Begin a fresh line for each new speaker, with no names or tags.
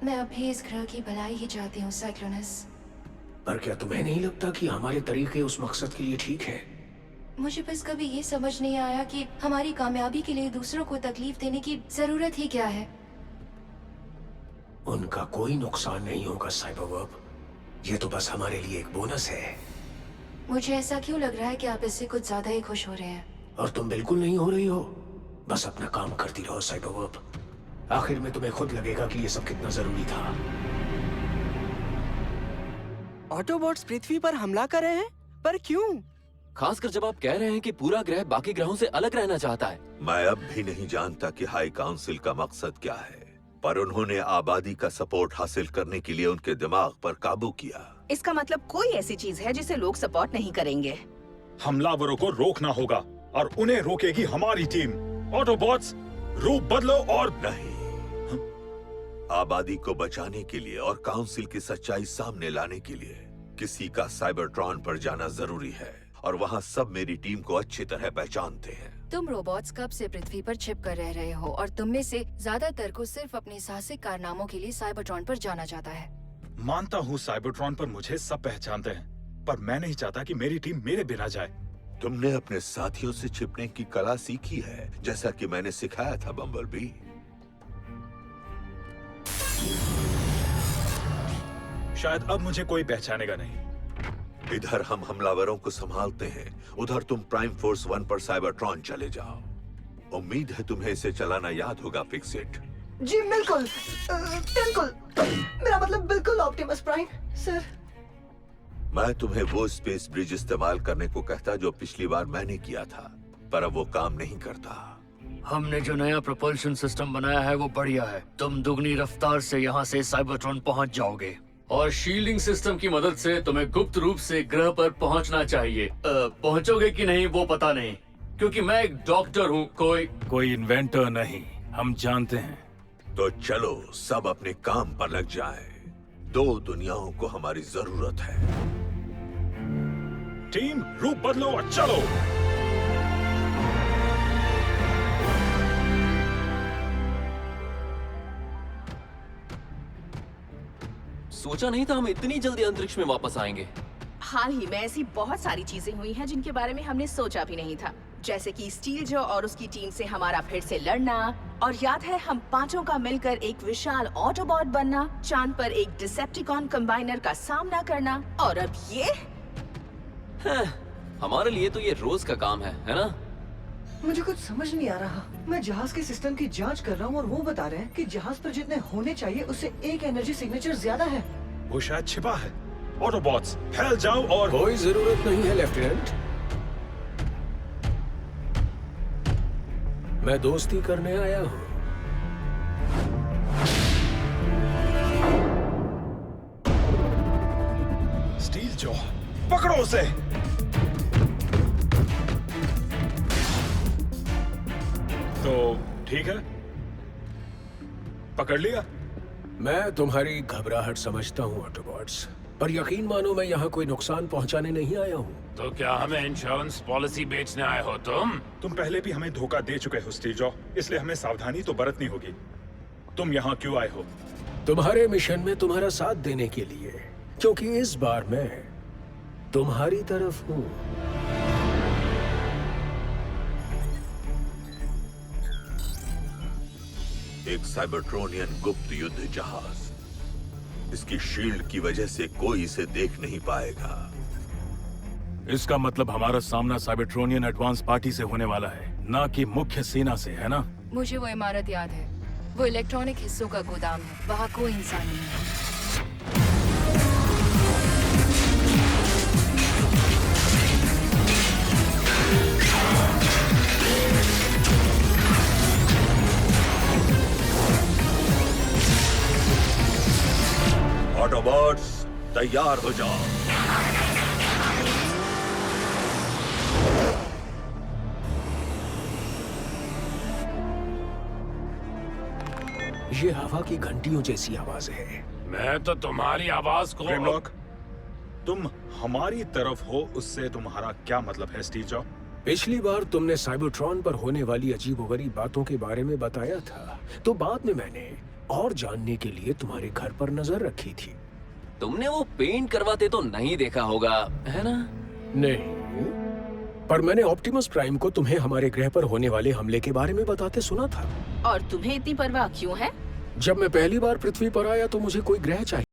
मैं अभी इस ग्रह की भलाई ही चाहती हूँ साइक्लोनस।
पर क्या तुम्हें नहीं लगता कि हमारे तरीके उस मकसद के लिए ठीक है?
मुझे बस कभी ये समझ नहीं आया कि हमारी कामयाबी के लिए दूसरों को तकलीफ देने की जरूरत ही क्या है।
उनका कोई नुकसान नहीं होगा साइबरवर्ब। ये तो बस हमारे लिए एक बोनस है।
मुझे ऐसा क्यों लग रहा है कि आप इससे कुछ ज्यादा ही खुश हो रहे हैं?
और तुम बिल्कुल नहीं हो रही हो। बस अपना काम करती रहो साइबरवर्ब। आखिर में तुम्हें खुद लगेगा कि ये सब कितना जरूरी था।
ऑटोबॉट्स पृथ्वी पर हमला कर रहे हैं, पर क्यों?
खासकर जब आप कह रहे हैं कि पूरा ग्रह बाकी ग्रहों से अलग रहना चाहता है।
मैं अब भी नहीं जानता कि हाई काउंसिल का मकसद क्या है, पर उन्होंने आबादी का सपोर्ट हासिल करने के लिए उनके दिमाग पर काबू किया।
इसका मतलब कोई ऐसी चीज है जिसे लोग सपोर्ट नहीं करेंगे।
हमलावरों को रोकना होगा और उन्हें रोकेगी हमारी टीम। ऑटोबॉट्स, रूप बदलो और
नहीं, आबादी को बचाने के लिए और काउंसिल की सच्चाई सामने लाने के लिए किसी का साइबरट्रॉन पर जाना जरूरी है, और वहाँ सब मेरी टीम को अच्छी तरह पहचानते हैं।
तुम रोबोट्स कब से पृथ्वी पर छिप कर रह रहे हो और तुम में से ज्यादातर को सिर्फ अपने साहसिक कारनामों के लिए साइबरट्रॉन पर जाना चाहता है।
मानता हूँ साइबरट्रॉन पर मुझे सब पहचानते हैं, पर मैं नहीं चाहता कि मेरी टीम मेरे बिना जाए।
तुमने अपने साथियों से छिपने की कला सीखी है, जैसा कि मैंने सिखाया था बम्बलबी।
शायद अब मुझे कोई पहचानेगा नहीं।
इधर हम हमलावरों को संभालते हैं, उधर तुम प्राइम फोर्स 1 पर साइबरट्रॉन चले जाओ। उम्मीद है तुम्हें इसे चलाना याद होगा, फिक्सिट।
जी बिल्कुल, बिल्कुल। मेरा मतलब बिल्कुल ऑप्टिमस प्राइम सर।
मैं तुम्हें वो स्पेस ब्रिज इस्तेमाल करने को कहता जो पिछली बार मैंने किया था, पर अब वो काम नहीं करता।
हमने जो नया प्रोपल्शन सिस्टम बनाया है वो बढ़िया है। तुम दुगनी रफ्तार से यहाँ से साइबरट्रॉन पहुँच जाओगे, और शील्डिंग सिस्टम की मदद से तुम्हें गुप्त रूप से ग्रह पर पहुँचना चाहिए। पहुँचोगे कि नहीं वो पता नहीं, क्योंकि मैं एक डॉक्टर हूँ, कोई
इन्वेंटर नहीं, हम जानते हैं।
तो चलो सब अपने काम पर लग जाए। 2 दुनियाओं को हमारी जरूरत है।
टीम, रूप बदलो और चलो।
सोचा नहीं था हम इतनी जल्दी अंतरिक्ष में वापस आएंगे।
हाल ही में ऐसी बहुत सारी चीजें हुई हैं जिनके बारे में हमने सोचा भी नहीं था, जैसे कि स्टील जो और उसकी टीम से हमारा फिर से लड़ना, और याद है हम 5 का मिलकर एक विशाल ऑटोबॉट बनना, चांद पर एक डिसेप्टिकॉन कंबाइनर का सामना करना, और अब ये।
हमारे लिए तो ये रोज का काम है ना?
मुझे कुछ समझ नहीं आ रहा। मैं जहाज के सिस्टम की जांच कर रहा हूँ और वो बता रहे हैं कि जहाज पर जितने होने चाहिए उससे 1 एनर्जी सिग्नेचर ज्यादा है।
वो शायद छिपा है। ऑटोबॉट्स, फैल जाओ और।
कोई जरूरत नहीं है लेफ्टिनेंट, मैं दोस्ती करने आया हूँ।
स्टील जॉ, पकड़ो उसे। तो ठीक है, पकड़ लिया।
मैं तुम्हारी घबराहट समझता हूँ ऑटोबॉट्स, पर यकीन मानो मैं यहाँ कोई नुकसान पहुँचाने नहीं आया हूँ।
तो क्या हमें इंश्योरेंस पॉलिसी बेचने आए हो तुम
पहले भी हमें धोखा दे चुके हो स्टीव जॉ, इसलिए हमें सावधानी तो बरतनी होगी। तुम यहाँ क्यों आए हो?
तुम्हारे मिशन में तुम्हारा साथ देने के लिए, क्योंकि इस बार मैं तुम्हारी तरफ हूँ।
एक साइबरट्रोनियन गुप्त युद्ध जहाज, इसकी शील्ड की वजह से कोई इसे देख नहीं पाएगा।
इसका मतलब हमारा सामना साइबरट्रोनियन एडवांस पार्टी से होने वाला है, ना कि मुख्य सेना से, है ना?
मुझे वो इमारत याद है, वो इलेक्ट्रॉनिक हिस्सों का गोदाम है, वहाँ कोई इंसान नहीं है।
ऑटोबॉट्स तैयार हो जाओ।
ये हवा की घंटियों जैसी आवाज है।
मैं तो तुम्हारी आवाज को।
ग्रिमलॉक, तुम हमारी तरफ हो, उससे तुम्हारा क्या मतलब है स्टीव जॉब?
पिछली बार तुमने साइबरट्रॉन पर होने वाली अजीबोगरीब बातों के बारे में बताया था, तो बाद में मैंने और जानने के लिए तुम्हारे घर पर नजर रखी थी।
तुमने वो पेंट करवाते तो नहीं देखा होगा, है ना?
नहीं, पर मैंने ऑप्टिमस प्राइम को तुम्हें हमारे ग्रह पर होने वाले हमले के बारे में बताते सुना था।
और तुम्हें इतनी परवाह क्यों है?
जब मैं पहली बार पृथ्वी पर आया तो मुझे कोई ग्रह चाहिए